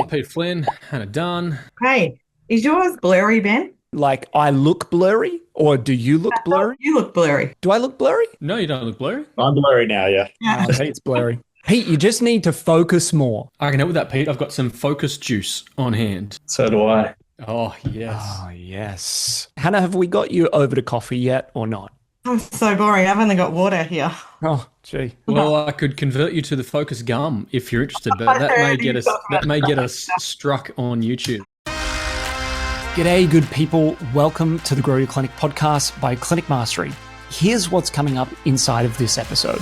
Allie. Peter Flynn, Hannah Dunn. Hey, is yours blurry, Ben? Like, I look blurry, or do you look blurry? You look blurry. Do I look blurry? No, you don't look blurry. I'm blurry now, yeah. Yeah. Pete's blurry. Pete, you just need to focus more. I can help with that, Pete. I've got some focus juice on hand. So do I. Oh, yes. Oh, yes. Hannah, have we got you over to coffee yet or not? I'm so boring. I've only got water here. Oh, gee. Well, I could convert you to the focus gum if you're interested, but that may get us struck on YouTube. G'day, good people. Welcome to the Grow Your Clinic podcast by Clinic Mastery. Here's what's coming up inside of this episode.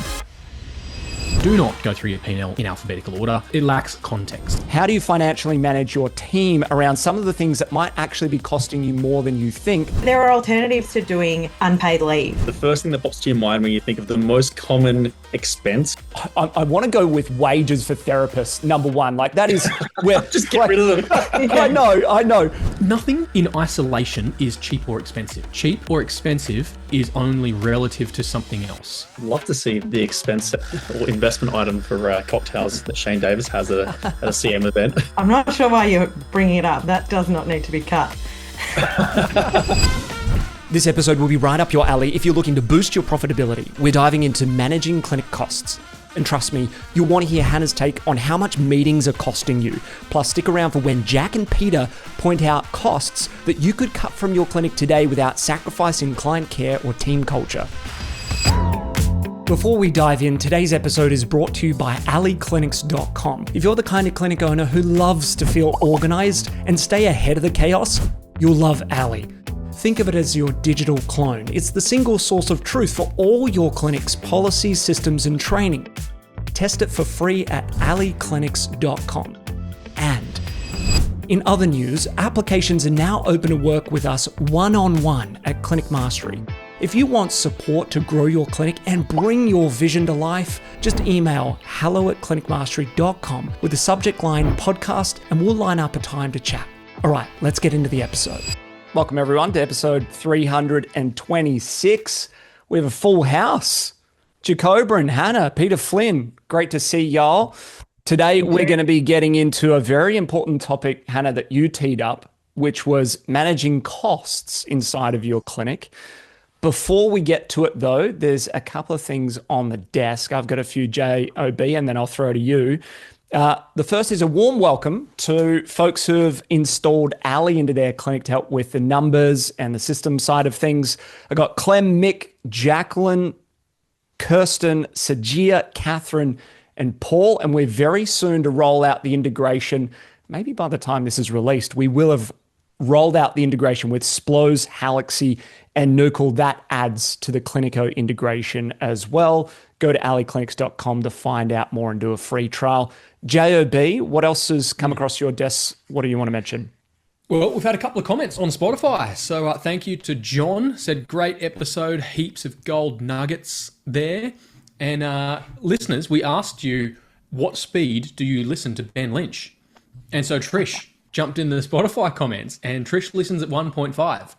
Do not go through your P&L in alphabetical order. It lacks context. How do you financially manage your team around some of the things that might actually be costing you more than you think? There are alternatives to doing unpaid leave. The first thing that pops to your mind when you think of the most common expense. I want to go with wages for therapists, number one. Like, that is where... Just get rid of them. I know. Nothing in isolation is cheap or expensive. Cheap or expensive is only relative to something else. I'd love to see the expense or investment item for cocktails that Shane Davis has at a CM event. I'm not sure why you're bringing it up. That does not need to be cut. This episode will be right up your alley if you're looking to boost your profitability. We're diving into managing clinic costs. And trust me, you'll want to hear Hannah's take on how much meetings are costing you. Plus, stick around for when Jack and Peter point out costs that you could cut from your clinic today without sacrificing client care or team culture. Before we dive in, today's episode is brought to you by allieclinics.com. If you're the kind of clinic owner who loves to feel organized and stay ahead of the chaos, you'll love Allie. Think of it as your digital clone. It's the single source of truth for all your clinic's policies, systems, and training. Test it for free at allieclinics.com. And in other news, applications are now open to work with us one-on-one at Clinic Mastery. If you want support to grow your clinic and bring your vision to life, just email hello@clinicmastery.com with the subject line podcast, and we'll line up a time to chat. All right, let's get into the episode. Welcome everyone to episode 326. We have a full house. Jacobra, Hannah, Peter Flynn, great to see y'all. Today we're going to be getting into a very important topic, Hannah, that you teed up, which was managing costs inside of your clinic. Before we get to it though, there's a couple of things on the desk. I've got a few JOB and then I'll throw to you. The first is a warm welcome to folks who have installed Allie into their clinic to help with the numbers and the system side of things. I got Clem, Mick, Jacqueline, Kirsten, Sajia, Catherine, and Paul, and we're very soon to roll out the integration. Maybe by the time this is released, we will have rolled out the integration with Splows, Halaxy, and Nucal. That adds to the Clinico integration as well. Go to allieclinics.com to find out more and do a free trial. JOB, what else has come across your desk? What do you want to mention? Well, we've had a couple of comments on Spotify. So thank you to John. Said, great episode, heaps of gold nuggets there. And listeners, we asked you, what speed do you listen to Ben Lynch? And so Trish jumped in the Spotify comments, and Trish listens at 1.5.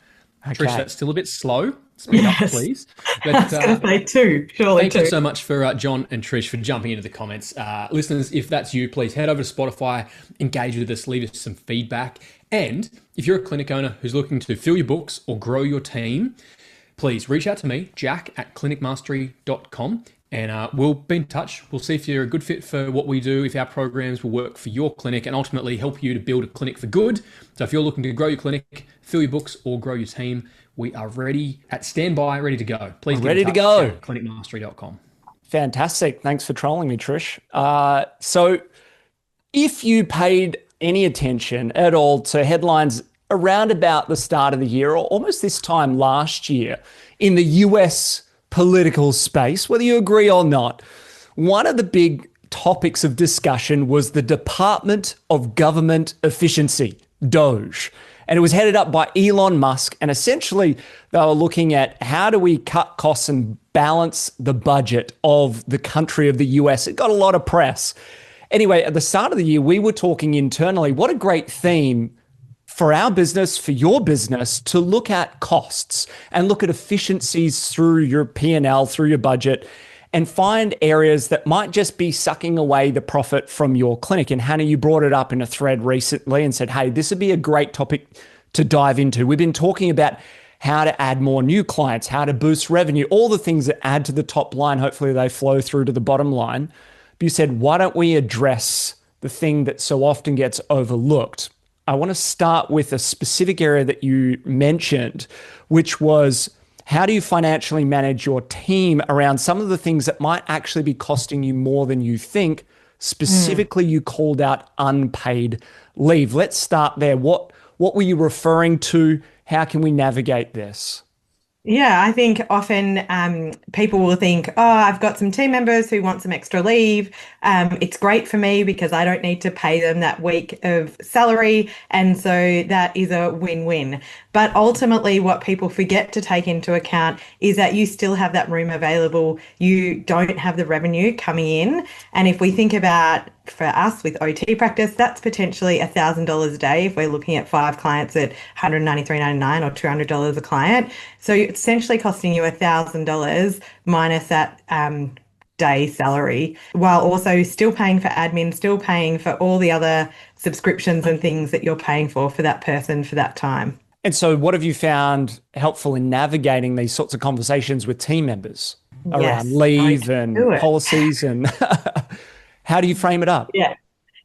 Okay. Trish, that's still a bit slow. Speed up, please. But, I was going to say two, surely thank two. you so much for John and Trish for jumping into the comments. Listeners, if that's you, please head over to Spotify, engage with us, leave us some feedback. And if you're a clinic owner who's looking to fill your books or grow your team, please reach out to me, jack@clinicmastery.com, and we'll be in touch. We'll see if you're a good fit for what we do, if our programs will work for your clinic, and ultimately help you to build a clinic for good. So if you're looking to grow your clinic, fill your books, or grow your team, we are ready at standby, ready to go. Please get in touch at clinicmastery.com. Fantastic. Thanks for trolling me, Trish. So if you paid any attention at all to headlines around about the start of the year or almost this time last year in the US political space, whether you agree or not, one of the big topics of discussion was the Department of Government Efficiency, DOGE. And it was headed up by Elon Musk. And essentially, they were looking at how do we cut costs and balance the budget of the country of the US. It got a lot of press. Anyway, at the start of the year, we were talking internally, what a great theme for our business, for your business, to look at costs and look at efficiencies through your P&L, through your budget. and find areas that might just be sucking away the profit from your clinic. And Hannah, you brought it up in a thread recently and said, hey, this would be a great topic to dive into. We've been talking about how to add more new clients, how to boost revenue, all the things that add to the top line. Hopefully they flow through to the bottom line. But you said, why don't we address the thing that so often gets overlooked? I want to start with a specific area that you mentioned, which was how do you financially manage your team around some of the things that might actually be costing you more than you think? Specifically, you called out unpaid leave. Let's start there. What were you referring to? How can we navigate this? Yeah, I think often people will think, oh, I've got some team members who want some extra leave. It's great for me because I don't need to pay them that week of salary. And so that is a win-win. But ultimately, what people forget to take into account is that you still have that room available. You don't have the revenue coming in. And if we think about for us with OT practice, that's potentially $1,000 a day if we're looking at 5 clients at $193.99 or $200 a client. So it's essentially costing you $1,000 minus that day salary, while also still paying for admin, still paying for all the other subscriptions and things that you're paying for that person for that time. And so what have you found helpful in navigating these sorts of conversations with team members Yes, around leave and policies and how do you frame it up?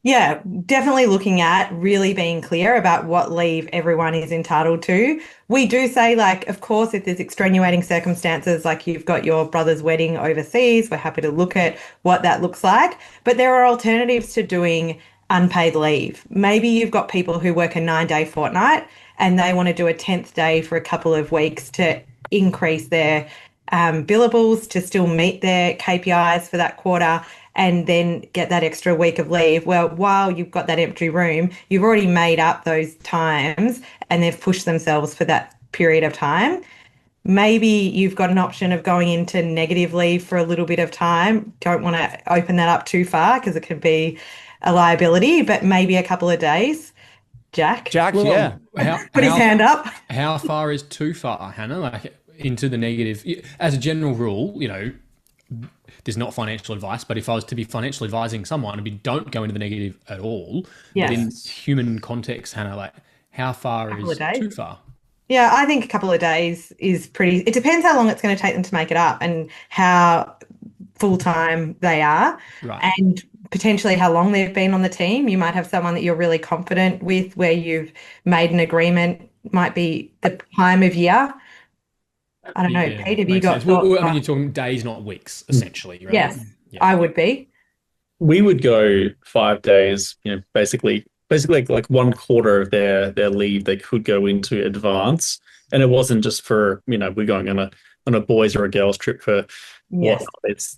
Yeah, definitely looking at really being clear about what leave everyone is entitled to. We do say, like, of course, if there's extenuating circumstances, like you've got your brother's wedding overseas, we're happy to look at what that looks like. But there are alternatives to doing unpaid leave. Maybe you've got people who work a 9-day fortnight and they want to do a 10th day for a couple of weeks to increase their billables to still meet their KPIs for that quarter and then get that extra week of leave. Well, while you've got that empty room, you've already made up those times and they've pushed themselves for that period of time. Maybe you've got an option of going into negative leave for a little bit of time. Don't want to open that up too far because it could be a liability, but maybe a couple of days. Jack, Yeah. put his hand up. How far is too far, Hannah? Like into the negative? As a general rule, there's not financial advice, but if I was to be financially advising someone, it'd be don't go into the negative at all. Yes. But in human context, Hannah, like how far is too far? Yeah, I think a couple of days is pretty. It depends how long it's going to take them to make it up and how full-time they are. Right. And potentially how long they've been on the team. You might have someone that you're really confident with where you've made an agreement, might be the time of year. I don't know, Pete, have you got thoughts? I mean, you're talking days, not weeks, essentially, right? Yes, I would be. We would go 5 days, basically like 1/4 of their leave they could go into advance. And it wasn't just for, we're going on a boys or a girls trip for Yes.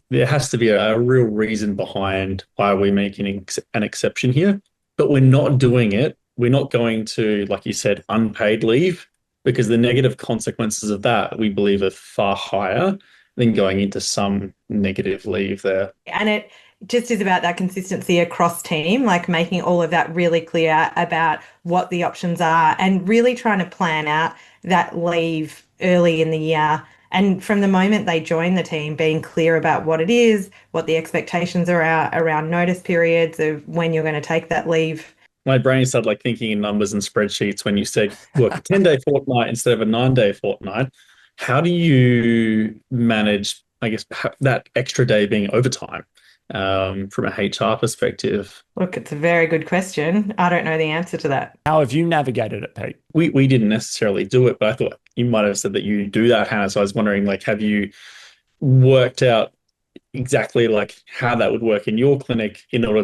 there has to be a real reason behind why we're making an exception here. But we're not doing it. We're not going to, like you said, unpaid leave, because the negative consequences of that, we believe, are far higher than going into some negative leave there. And it just is about that consistency across team, like making all of that really clear about what the options are and really trying to plan out that leave early in the year. And from the moment they join the team, being clear about what it is, what the expectations are around notice periods of when you're going to take that leave. My brain started like thinking in numbers and spreadsheets when you said, look, a 10-day fortnight instead of a 9-day fortnight. How do you manage, I guess, that extra day being overtime from a HR perspective? Look, it's a very good question. I don't know the answer to that. How have you navigated it, Pete? We didn't necessarily do it, but I thought you might have said that you do that, Hannah. So I was wondering, like, have you worked out exactly like how that would work in your clinic in order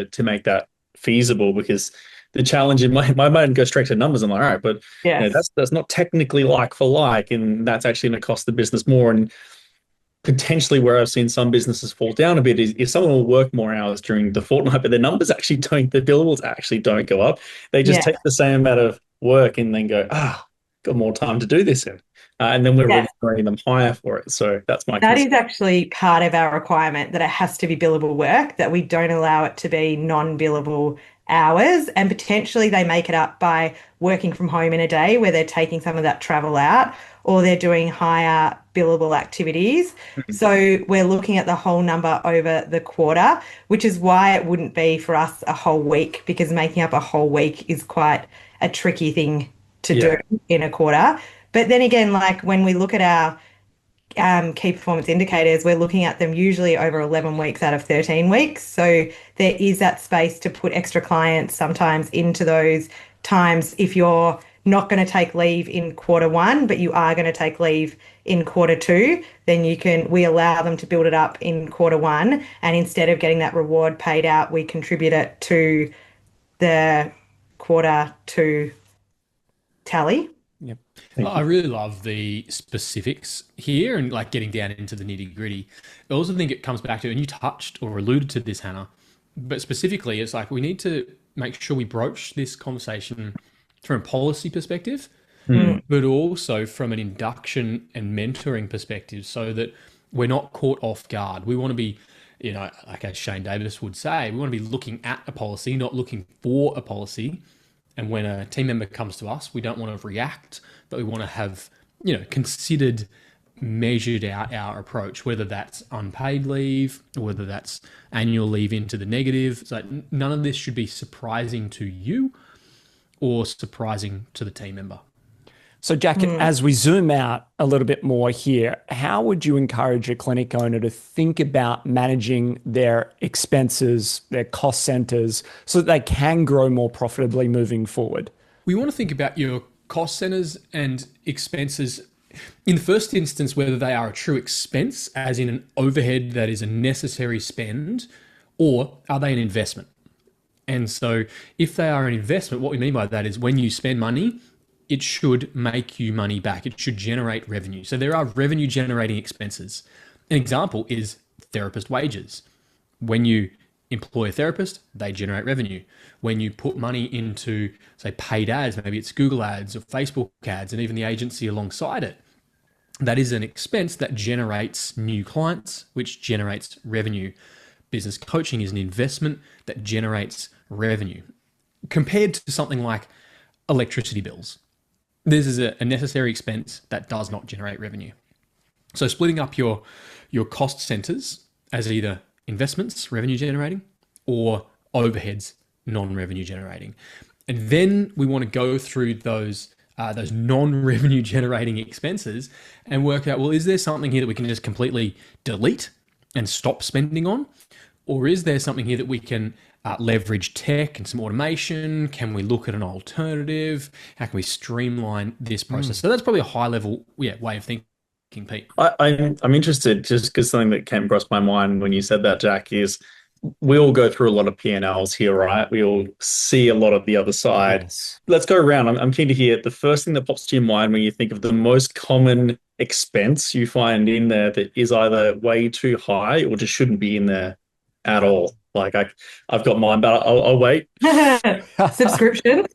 to make that feasible? Because the challenge in my mind goes straight to numbers. I'm like, all right, but that's not technically like for like, and that's actually going to cost the business more. And potentially where I've seen some businesses fall down a bit is if someone will work more hours during the fortnight, but their numbers actually don't, the billables actually don't go up. They just take the same amount of work and then go, got more time to do this in. And then we're remunerating them higher for it. So that's my concern. That is actually part of our requirement, that it has to be billable work, that we don't allow it to be non-billable hours, and potentially they make it up by working from home in a day where they're taking some of that travel out, or they're doing higher billable activities. So we're looking at the whole number over the quarter, which is why it wouldn't be for us a whole week, because making up a whole week is quite a tricky thing to do in a quarter. But then again, like when we look at our key performance indicators, we're looking at them usually over 11 weeks out of 13 weeks. So there is that space to put extra clients sometimes into those times. If you're not going to take leave in quarter one, but you are going to take leave in quarter two, then we allow them to build it up in quarter one. And instead of getting that reward paid out, we contribute it to the quarter two tally. Yep. I really love the specifics here and like getting down into the nitty gritty. I also think it comes back to, and you touched or alluded to this, Hannah, but specifically, it's like we need to make sure we broach this conversation from a policy perspective, but also from an induction and mentoring perspective, so that we're not caught off guard. We want to be, like as Shane Davis would say, we want to be looking at a policy, not looking for a policy. And when a team member comes to us, we don't want to react, but we want to have, considered, measured out our approach, whether that's unpaid leave or whether that's annual leave into the negative. So none of this should be surprising to you or surprising to the team member. So, Jack, as we zoom out a little bit more here, how would you encourage a clinic owner to think about managing their expenses, their cost centers, so that they can grow more profitably moving forward? We want to think about your cost centers and expenses in the first instance, whether they are a true expense, as in an overhead that is a necessary spend, or are they an investment? And so if they are an investment, what we mean by that is when you spend money, it should make you money back. It should generate revenue. So there are revenue generating expenses. An example is therapist wages. When you employ a therapist, they generate revenue. When you put money into, say, paid ads, maybe it's Google ads or Facebook ads, and even the agency alongside it, that is an expense that generates new clients, which generates revenue. Business coaching is an investment that generates revenue. Compared to something like electricity bills, this is a necessary expense that does not generate revenue. So splitting up your cost centers as either investments, revenue generating, or overheads, non-revenue generating. And then we want to go through those non-revenue generating expenses and work out, well, is there something here that we can just completely delete and stop spending on? Or is there something here that we can leverage tech and some automation? Can we look at an alternative? How can we streamline this process? So that's probably a high level way of thinking, Pete. I'm interested, just because something that came across my mind when you said that, Jack, is we all go through a lot of P&Ls here, right? We all see a lot of the other side. Yes. Let's go around. I'm keen to hear the first thing that pops to your mind when you think of the most common expense you find in there that is either way too high or just shouldn't be in there at all. Like I've got mine, but I'll wait. Subscription.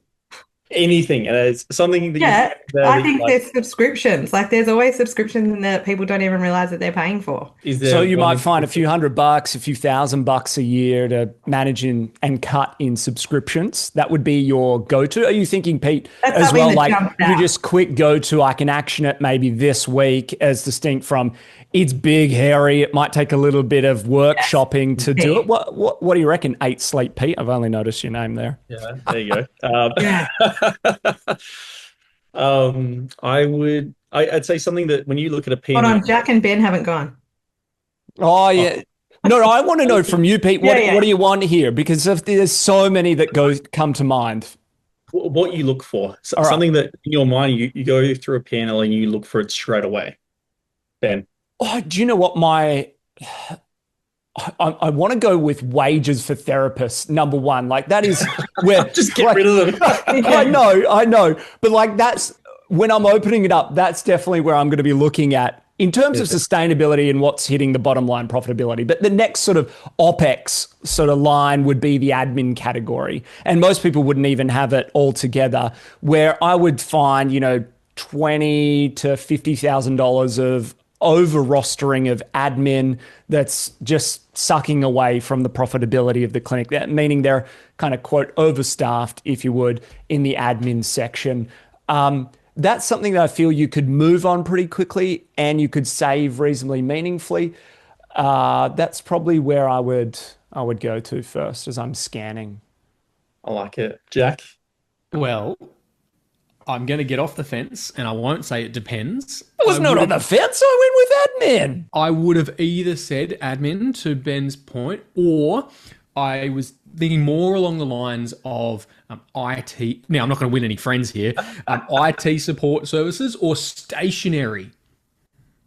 Anything, and it's something that I think there's subscriptions. Like there's always subscriptions that people don't even realize that they're paying for. So you might find a few $100, a few $1,000 a year to manage and cut in subscriptions. That would be your go-to. Are you thinking, Pete, That's as well? Like you just quick go-to, I can action it maybe this week, as distinct from it's big, hairy. It might take a little bit of workshopping to do it. What do you reckon? 8 Sleep, Pete. I've only noticed your name there. Yeah, there you go. I'd say something that when you look at a P&L. Hold on, Jack and Ben haven't gone. Oh, yeah. No, I want to know from you, Pete, what do you want here? Because there's so many that come to mind. What you look for. Something that in your mind, you go through a P&L and you look for it straight away. Ben. Oh, do you know what I want to go with wages for therapists, number one. Like that is where just get rid of them. I know. But like that's when I'm opening it up, that's definitely where I'm going to be looking at in terms of sustainability and what's hitting the bottom line profitability. But the next sort of OPEX sort of line would be the admin category. And most people wouldn't even have it all together, where I would find, $20,000 to $50,000 of over rostering of admin that's just sucking away from the profitability of the clinic, that meaning they're kind of, quote, overstaffed, if you would, in the admin section. That's something that I feel you could move on pretty quickly and you could save reasonably meaningfully. That's probably where I would go to first as I'm scanning. I like it. Jack? Well, I'm going to get off the fence and I won't say it depends. I was not on the fence. I went with admin. I would have either said admin to Ben's point, or I was thinking more along the lines of IT. Now, I'm not going to win any friends here. IT support services or stationery.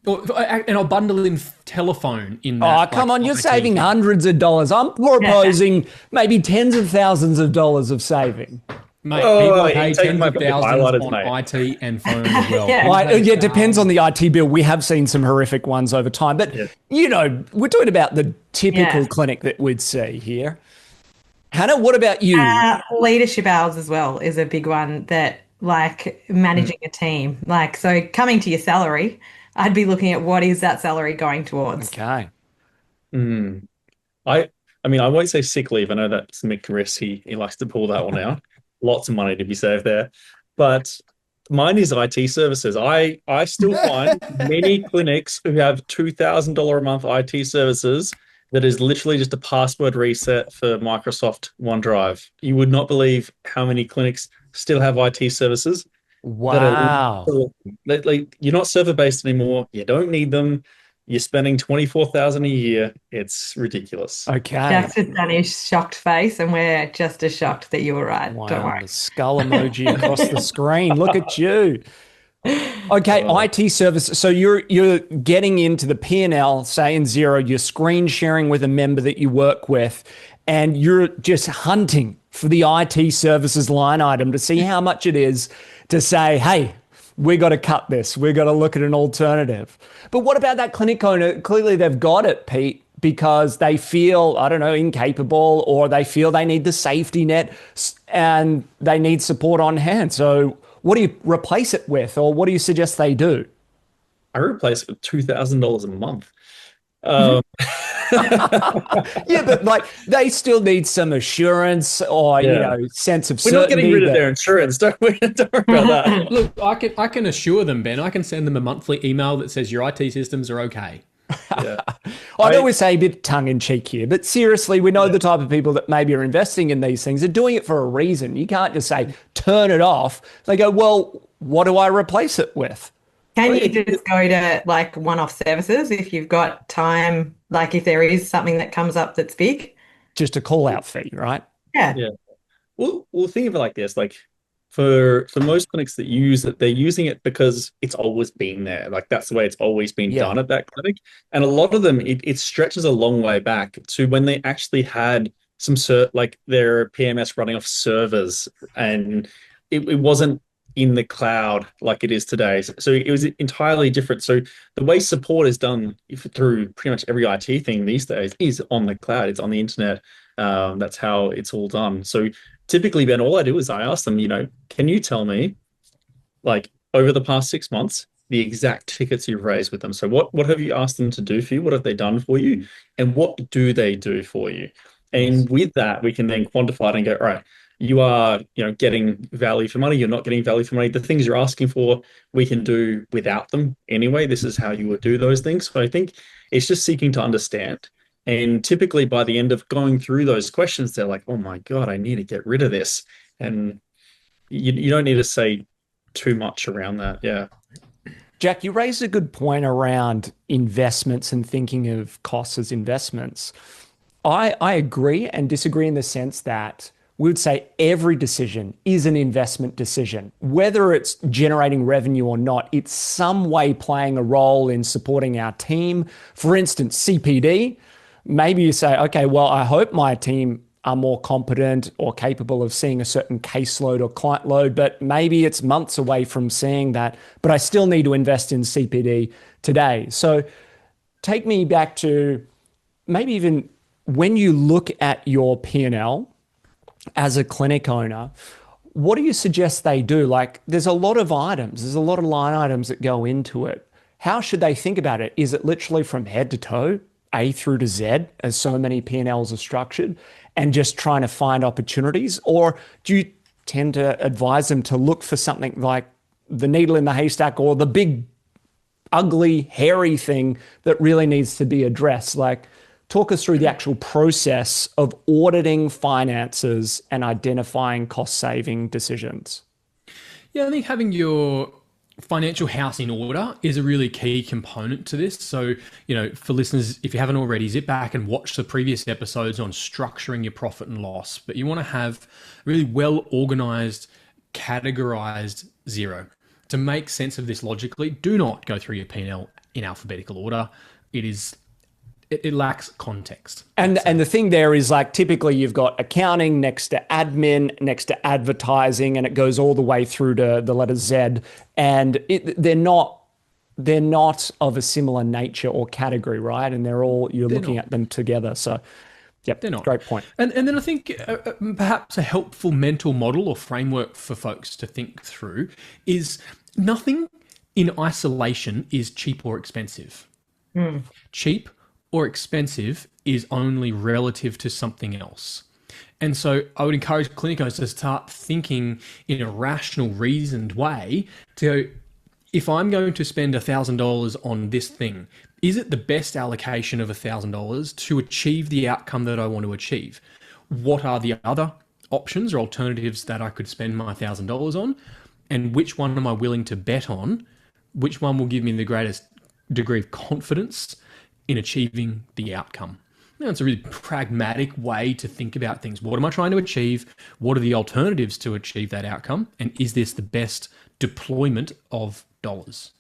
And I'll bundle in telephone in that. Oh, come on. You're IT saving thing. hundreds of dollars. I'm proposing maybe tens of thousands of dollars of saving. Mate, Oh, people you pay take tens my of thousands highlighters, on mate. IT and phone as well. Yeah. People Right. pay Yeah, it depends on thousands. the IT bill. We have seen some horrific ones over time. But, you know, we're talking about the typical Yeah. clinic that we'd see here. Hannah, what about you? Leadership hours as well is a big one that like managing a team. Like, so coming to your salary, I'd be looking at what is that salary going towards. Okay. Hmm. I mean, I won't say sick leave. I know that's Mick Riss. He likes to pull that one out. Lots of money to be saved there. But mine is IT services. I still find many clinics who have $2,000 a month IT services that is literally just a password reset for Microsoft OneDrive. You would not believe how many clinics still have IT services that Wow. are like you're not server based anymore. You don't need them. You're spending 24,000 a year. It's ridiculous. Okay. Jack's just done his shocked face, and we're just as shocked that you were right. Don't Wow. worry. The skull emoji across the screen. Look at you. Okay, IT service. So you're getting into the P&L, say in Zero, you're screen sharing with a member that you work with, and you're just hunting for the IT services line item to see how much it is to say, hey, we got to cut this. We got to look at an alternative. But what about that clinic owner? Clearly they've got it, Pete, because they feel, I don't know, incapable, or they feel they need the safety net and they need support on hand. So what do you replace it with, or what do you suggest they do? I replace it with $2,000 a month. Um, Yeah, but like they still need some assurance or Yeah. sense of we're not certainty. getting rid of that- their insurance, don't we? Don't worry about that. Look, I can assure them, Ben. I can send them a monthly email that says your IT systems are okay. Yeah. I know we say a bit tongue in cheek here, but seriously, we know the type of people that maybe are investing in these things are doing it for a reason. You can't just say turn it off. They go, well, what do I replace it with? Can you just go to like one-off services if you've got time, like if there is something that comes up that's big? Just a call out fee, right? Yeah. Yeah. Well, think of it like this: like for most clinics that use it, they're using it because it's always been there. Like that's the way it's always been Yeah. done at that clinic. And a lot of them, it stretches a long way back to when they actually had like their PMS running off servers, and it wasn't in the cloud like it is today. So it was entirely different. So the way support is done through pretty much every IT thing these days is on the cloud. It's on the internet. That's how it's all done. So typically, Ben, all I do is I ask them, can you tell me, like, over the past 6 months, the exact tickets you've raised with them? So what have you asked them to do for you? What have they done for you? And what do they do for you? And with that, we can then quantify it and go, all right, you are, getting value for money. You're not getting value for money. The things you're asking for, we can do without them anyway. This is how you would do those things. So I think it's just seeking to understand. And typically by the end of going through those questions, they're like, oh my God, I need to get rid of this. And you don't need to say too much around that. Yeah. Jack, you raised a good point around investments and thinking of costs as investments. I agree and disagree in the sense that we would say every decision is an investment decision. Whether it's generating revenue or not, it's some way playing a role in supporting our team. For instance, CPD, maybe you say, okay, well, I hope my team are more competent or capable of seeing a certain caseload or client load, but maybe it's months away from seeing that, but I still need to invest in CPD today. So take me back to maybe even when you look at your P&L as a clinic owner, what do you suggest they do? Like there's a lot of items, there's a lot of line items that go into it. how should they think about it? Is it literally from head to toe, A through to Z, as so many P&Ls are structured, and just trying to find opportunities? Or do you tend to advise them to look for something like the needle in the haystack or the big, ugly, hairy thing that really needs to be addressed? Like, talk us through the actual process of auditing finances and identifying cost-saving decisions. Yeah, I think having your financial house in order is a really key component to this. So, for listeners, if you haven't already, zip back and watch the previous episodes on structuring your profit and loss. But you want to have really well organized, categorized zero. To make sense of this logically, do not go through your P&L in alphabetical order. It lacks context. And the thing there is, like, typically you've got accounting next to admin, next to advertising, and it goes all the way through to the letter Z. And they're not of a similar nature or category, right? And you're looking at them together. So, yep, they're not. Great point. And then I think perhaps a helpful mental model or framework for folks to think through is nothing in isolation is cheap or expensive. Cheap or expensive is only relative to something else. And so I would encourage clinicos to start thinking in a rational, reasoned way to go, if I'm going to spend $1,000 on this thing, is it the best allocation of $1,000 to achieve the outcome that I want to achieve? What are the other options or alternatives that I could spend my $1,000 on? And which one am I willing to bet on? Which one will give me the greatest degree of confidence in achieving the outcome? It's a really pragmatic way to think about things. What am I trying to achieve? What are the alternatives to achieve that outcome? And is this the best deployment of dollars?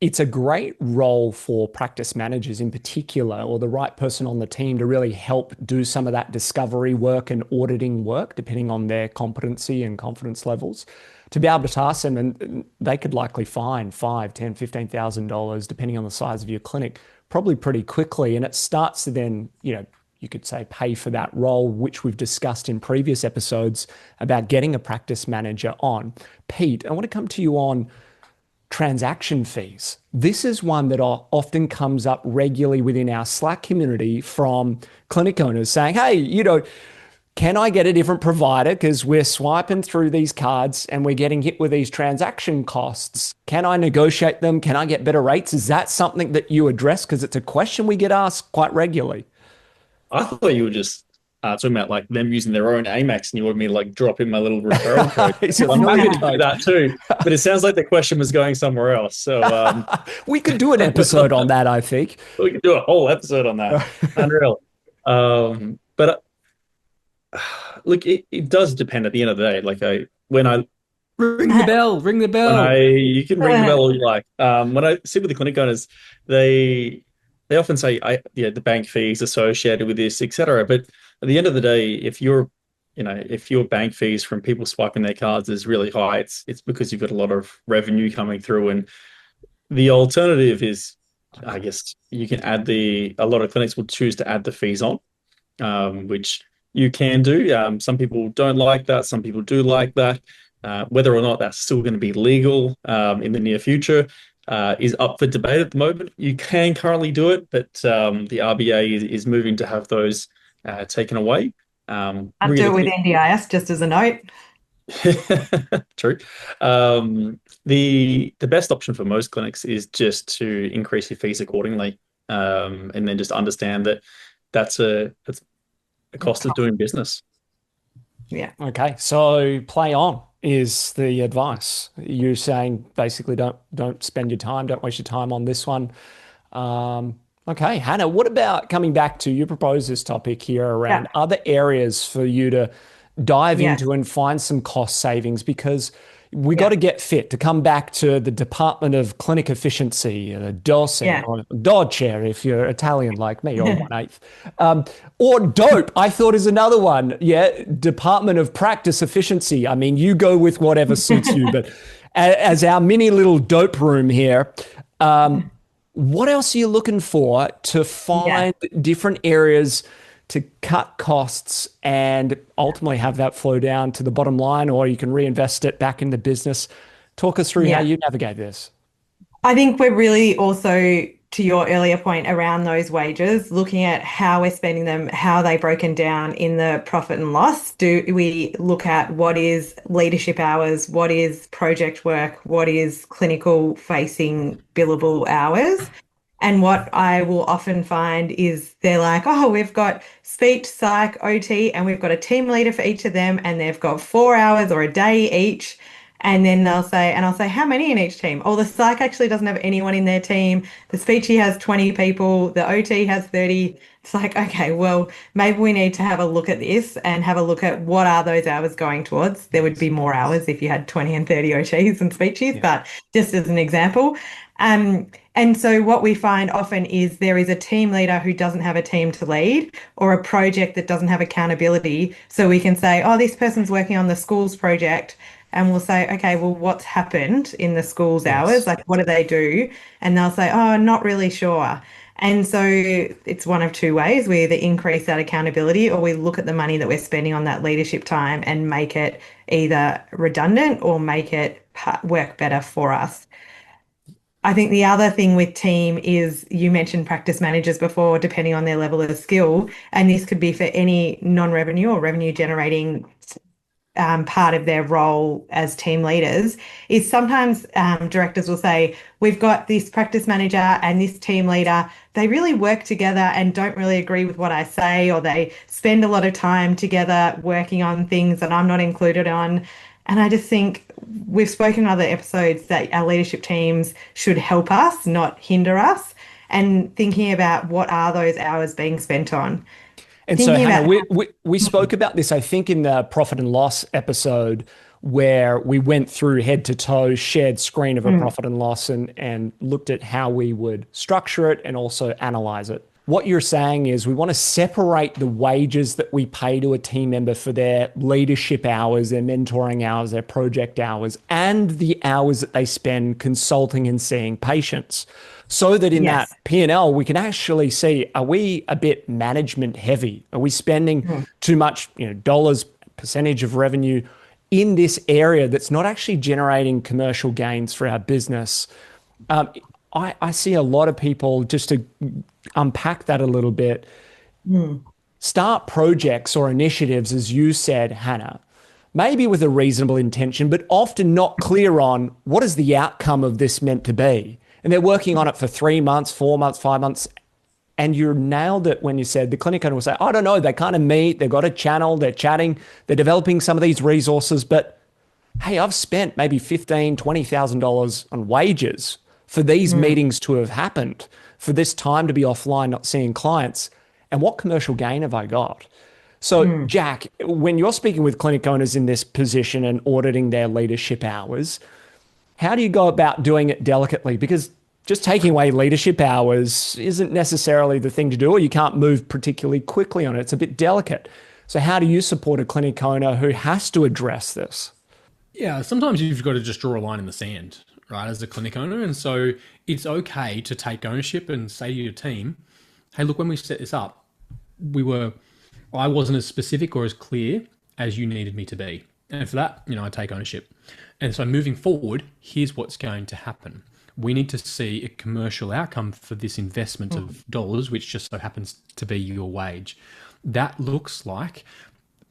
It's a great role for practice managers in particular, or the right person on the team to really help do some of that discovery work and auditing work, depending on their competency and confidence levels, to be able to task them. And they could likely find $5,000, $10,000, $15,000, depending on the size of your clinic, probably pretty quickly. And it starts to then, you could say, pay for that role, which we've discussed in previous episodes about getting a practice manager on. Pete, I want to come to you on transaction fees. This is one that often comes up regularly within our Slack community from clinic owners saying, hey, can I get a different provider because we're swiping through these cards and we're getting hit with these transaction costs? Can I negotiate them? Can I get better rates? Is that something that you address? Because it's a question we get asked quite regularly. I thought you were just talking about like them using their own Amex, and you wanted me to like drop in my little referral code. I'm happy to do that too, but it sounds like the question was going somewhere else. So we could do an episode on that, I think. We could do a whole episode on that. Unreal. But look, it does depend at the end of the day. Like Ring the bell. You can ring the bell all you like. When I sit with the clinic owners, they often say, the bank fees associated with this, etc. But at the end of the day, if your bank fees from people swiping their cards is really high, it's because you've got a lot of revenue coming through. And the alternative is, I guess, you can add a lot of clinics will choose to add the fees on, which you can do. Some people don't like that. Some people do like that. Whether or not that's still going to be legal in the near future is up for debate at the moment. You can currently do it, but the RBA is moving to have those taken away. I'll do it with NDIS, just as a note. True. The best option for most clinics is just to increase your fees accordingly, and then just understand that that's a cost of doing business. Yeah. Okay. So play on is the advice. You're saying basically don't spend your time, don't waste your time on this one. Okay, Hannah, what about coming back to, you propose this topic here around other areas for you to dive into and find some cost savings, because we got to get fit to come back to the Department of Clinic Efficiency, DOCE, or DOCE if you're Italian like me, or 1/8. Or DOPE, I thought is another one. Yeah, Department of Practice Efficiency. I mean, you go with whatever suits you, but as our mini little DOPE room here, what else are you looking for to find different areas to cut costs and ultimately have that flow down to the bottom line, or you can reinvest it back in the business? Talk us through how you navigate this. I think we're really also, to your earlier point around those wages, looking at how we're spending them, how they broken down in the profit and loss. Do we look at what is leadership hours, what is project work, what is clinical facing billable hours? And what I will often find is they're like, oh, we've got speech, psych, OT, and we've got a team leader for each of them, and they've got 4 hours or a day each. And then they'll say, and I'll say, how many in each team? Oh, the psych actually doesn't have anyone in their team. The speechy has 20 people. The OT has 30. It's like, okay, well, maybe we need to have a look at this and have a look at what are those hours going towards. There would be more hours if you had 20 and 30 OTs and speechies, Yeah. but just as an example. And so what we find often is there is a team leader who doesn't have a team to lead or a project that doesn't have accountability. So we can say, oh, this person's working on the schools project. And we'll say, okay, well, what's happened in the school's hours? Yes. Like, what do they do? And they'll say, oh, not really sure. And so it's one of two ways. We either increase that accountability or we look at the money that we're spending on that leadership time and make it either redundant or make it work better for us. I think the other thing with team is you mentioned practice managers before, depending on their level of skill, and this could be for any non-revenue or revenue generating part of their role as team leaders is sometimes directors will say, we've got this practice manager and this team leader. They really work together and don't really agree with what I say, or they spend a lot of time together working on things that I'm not included on. And I just think we've spoken in other episodes that our leadership teams should help us, not hinder us, and thinking about what are those hours being spent on. And so, Thinking Hannah, about we spoke about this, I think, in the profit and loss episode, where we went through head to toe, shared screen of a profit and loss, and looked at how we would structure it and also analyze it. What you're saying is we want to separate the wages that we pay to a team member for their leadership hours, their mentoring hours, their project hours, and the hours that they spend consulting and seeing patients. So that in that yes. P&L, we can actually see, are we a bit management heavy? Are we spending too much, dollars, percentage of revenue in this area that's not actually generating commercial gains for our business? I see a lot of people, just to unpack that a little bit, start projects or initiatives, as you said, Hannah, maybe with a reasonable intention, but often not clear on what is the outcome of this meant to be. And they're working on it for 3 months, 4 months, 5 months. And you nailed it when you said the clinic owner will say, I don't know, they kind of meet, they've got a channel, they're chatting, they're developing some of these resources, but hey, I've spent maybe $15,000, $20,000 on wages for these meetings to have happened, for this time to be offline, not seeing clients. And what commercial gain have I got? So, Jack, when you're speaking with clinic owners in this position and auditing their leadership hours, how do you go about doing it delicately? Because just taking away leadership hours isn't necessarily the thing to do, or you can't move particularly quickly on it. It's a bit delicate. So how do you support a clinic owner who has to address this? Yeah, sometimes you've got to just draw a line in the sand, right, as a clinic owner. And so it's okay to take ownership and say to your team, hey, look, when we set this up, I wasn't as specific or as clear as you needed me to be. And for that, I take ownership. And so moving forward, here's what's going to happen. We need to see a commercial outcome for this investment of dollars, which just so happens to be your wage. That looks like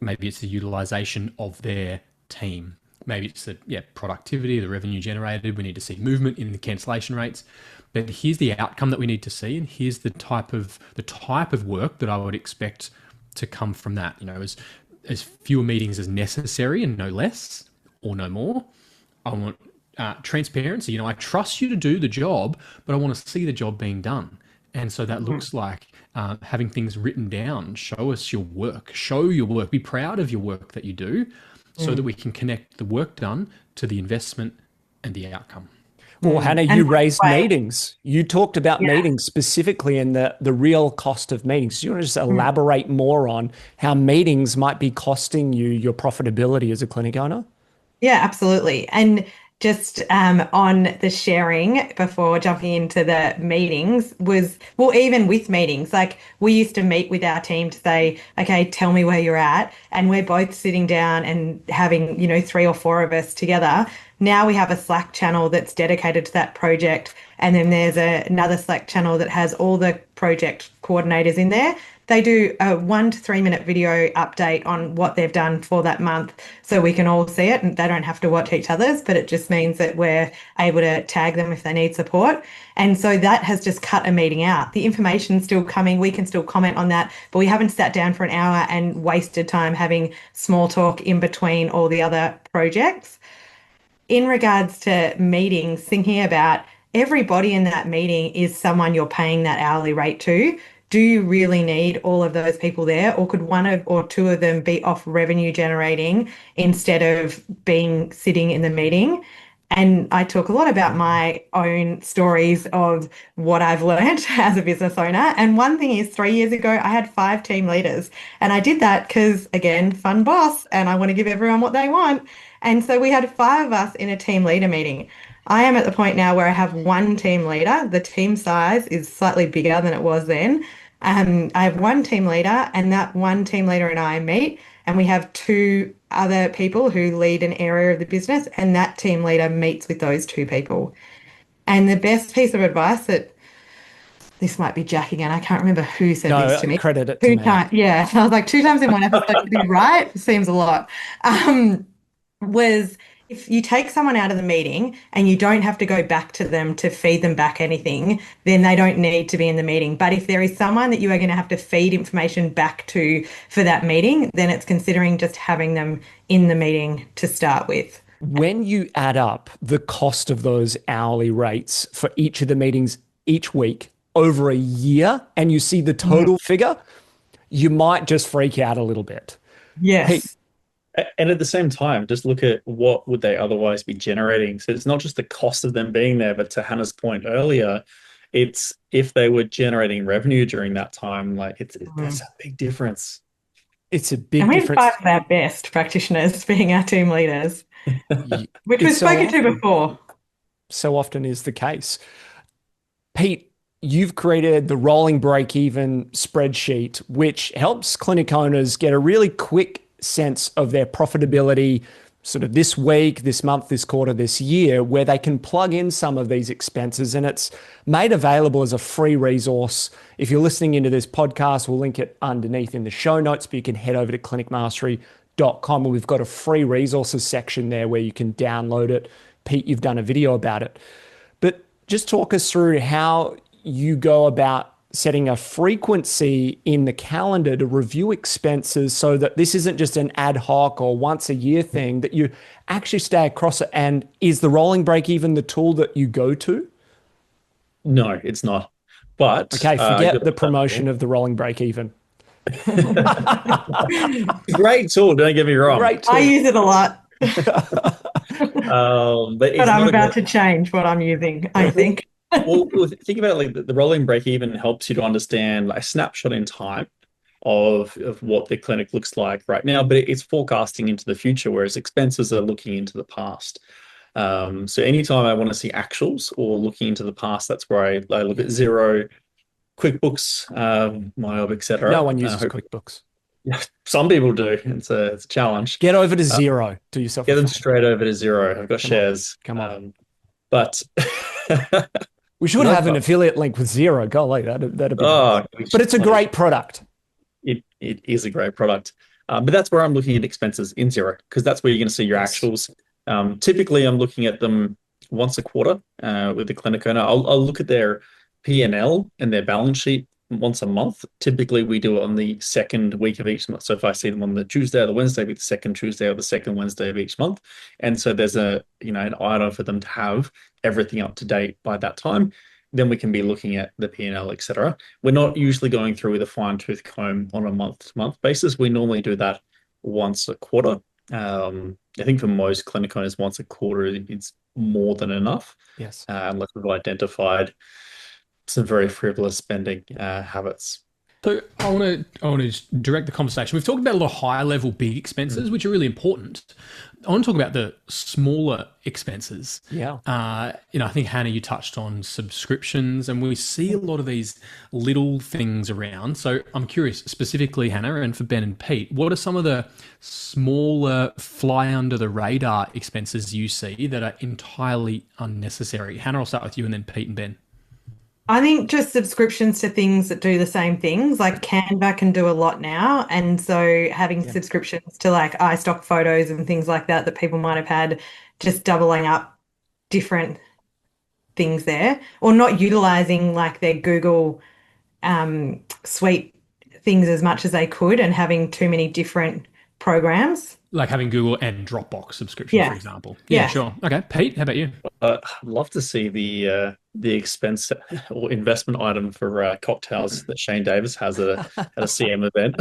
maybe it's the utilization of their team. Maybe it's the productivity, the revenue generated. We need to see movement in the cancellation rates. But here's the outcome that we need to see, and here's the type of work that I would expect to come from that. As fewer meetings as necessary and no less or no more. I want transparency. I trust you to do the job, but I want to see the job being done. And so that looks like having things written down. Show us your work. Show your work. Be proud of your work that you do so that we can connect the work done to the investment and the outcome. Well, Hannah, And you by raised the way, meetings. You talked about yeah. meetings specifically and the real cost of meetings. Do you want to just elaborate more on how meetings might be costing you your profitability as a clinic owner? Yeah, absolutely. And just on the sharing before jumping into the meetings was, well, even with meetings, like we used to meet with our team to say, okay, tell me where you're at. And we're both sitting down and having, three or four of us together. Now we have a Slack channel that's dedicated to that project. And then there's another Slack channel that has all the project coordinators in there. They do a 1 to 3 minute video update on what they've done for that month so we can all see it and they don't have to watch each other's, but it just means that we're able to tag them if they need support. And so that has just cut a meeting out. The information's still coming, we can still comment on that, but we haven't sat down for an hour and wasted time having small talk in between all the other projects. In regards to meetings, thinking about everybody in that meeting is someone you're paying that hourly rate to. Do you really need all of those people there, or could one of or two of them be off revenue generating instead of being sitting in the meeting? And I talk a lot about my own stories of what I've learned as a business owner. And one thing is, 3 years ago, I had 5 team leaders. And I did that because, again, fun boss, and I want to give everyone what they want. And so we had 5 of us in a team leader meeting. I am at the point now where I have one team leader. The team size is slightly bigger than it was then. I have one team leader, and that one team leader and I meet, and we have two other people who lead an area of the business, and that team leader meets with those two people. And the best piece of advice that this might be Jack again, I can't remember who said this No, to me. credit it to Two me. times, yeah. I was like 2 times in one episode to be right seems a lot. Was if you take someone out of the meeting and you don't have to go back to them to feed them back anything, then they don't need to be in the meeting. But if there is someone that you are going to have to feed information back to for that meeting, then it's considering just having them in the meeting to start with. When you add up the cost of those hourly rates for each of the meetings each week over a year and you see the Mm. total figure, you might just freak out a little bit. Pete, Yes. And at the same time, just look at what would they otherwise be generating. So it's not just the cost of them being there, but to Hannah's point earlier, it's if they were generating revenue during that time, like that's Mm. a big difference. it's a And big we difference. inspire our best practitioners being our team leaders, which It we've spoken to before. so often is the case. Pete, you've created the rolling break even spreadsheet, which helps clinic owners get a really quick sense of their profitability sort of this week, this month, this quarter, this year, where they can plug in some of these expenses. And it's made available as a free resource. If you're listening into this podcast, we'll link it underneath in the show notes, but you can head over to clinicmastery.com and we've got a free resources section there where you can download it. Pete, you've done a video about it. But just talk us through how you go about setting a frequency in the calendar to review expenses so that this isn't just an ad hoc or once a year thing, that you actually stay across it. And is the rolling break even the tool that you go to? No, it's not. But Okay, I forget got the promotion of the rolling break even. great tool, don't get me wrong. Great I tool. use it a lot, But but it's I'm not a about great. to change what I'm using, I Well, think. well, think about it like the rolling break even helps you to understand like, a snapshot in time of what the clinic looks like right now, but it's forecasting into the future, whereas expenses are looking into the past. So anytime I want to see actuals or looking into the past, that's where I look at Zero, QuickBooks, MyOb, No etc. one uses QuickBooks. Some people do. It's a challenge. Get over to zero. Do yourself Get a them favor. straight over to Zero. I've got Come on. shares. Come on. But We should no have an fun. affiliate link with zero. Golly, that'd be nice. Oh, But it's a great product. it is a great product. But that's where I'm looking at expenses in Zero because that's where you're going to see your Yes. actuals. Typically, I'm looking at them once a quarter with the clinic owner. I'll look at their P&L and their balance sheet once a month. Typically, we do it on the second week of each month. So if I see them on the Tuesday or the Wednesday, it'll be the second Tuesday or the second Wednesday of each month. And so there's an item for them to have everything up to date by that time. Then we can be looking at the P&L, etc. We're not usually going through with a fine tooth comb on a month-to-month basis. We normally do that once a quarter. I think for most clinic owners, once a quarter it's more than enough, Yes. unless we've identified some very frivolous spending habits. So I want to just direct the conversation. We've talked about a lot of high level big expenses, which are really important. I want to talk about the smaller expenses. Yeah. I think Hannah, you touched on subscriptions, and we see a lot of these little things around. So I'm curious, specifically Hannah, and for Ben and Pete, what are some of the smaller, fly under the radar expenses you see that are entirely unnecessary? Hannah, I'll start with you, and then Pete and Ben. I think just subscriptions to things that do the same things, like Canva can do a lot now. And so having subscriptions to like iStock photos and things like that people might have had, just doubling up different things there, or not utilizing like their Google suite things as much as they could and having too many different programs. Like having Google and Dropbox subscription, for Yeah. example. Yeah, Yeah. sure. Okay, Pete, how about you? I'd love to see the expense or investment item for cocktails that Shane Davis has at a CM event.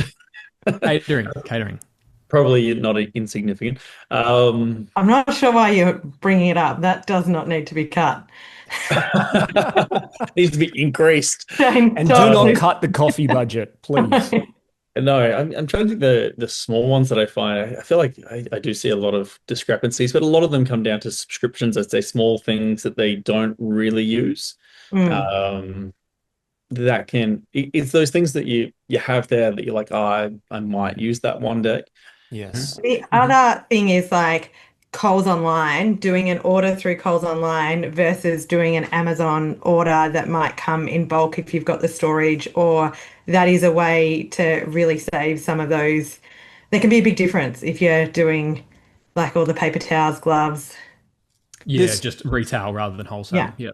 Catering. Probably not insignificant. I'm not sure why you're bringing it up. That does not need to be cut. Needs to be increased. Shane, And do not cut the coffee budget, please. No, I'm trying to think the small ones that I find. I feel like I do see a lot of discrepancies, but a lot of them come down to subscriptions. I'd say small things that they don't really use. That it's those things that you have there that you're like, oh, I might use that one day. Yes. The other thing is like Coles Online, doing an order through Coles Online versus doing an Amazon order that might come in bulk if you've got the storage, or that is a way to really save some of those. There can be a big difference if you're doing like all the paper towels, gloves. Yeah, just retail rather than wholesale. Yeah.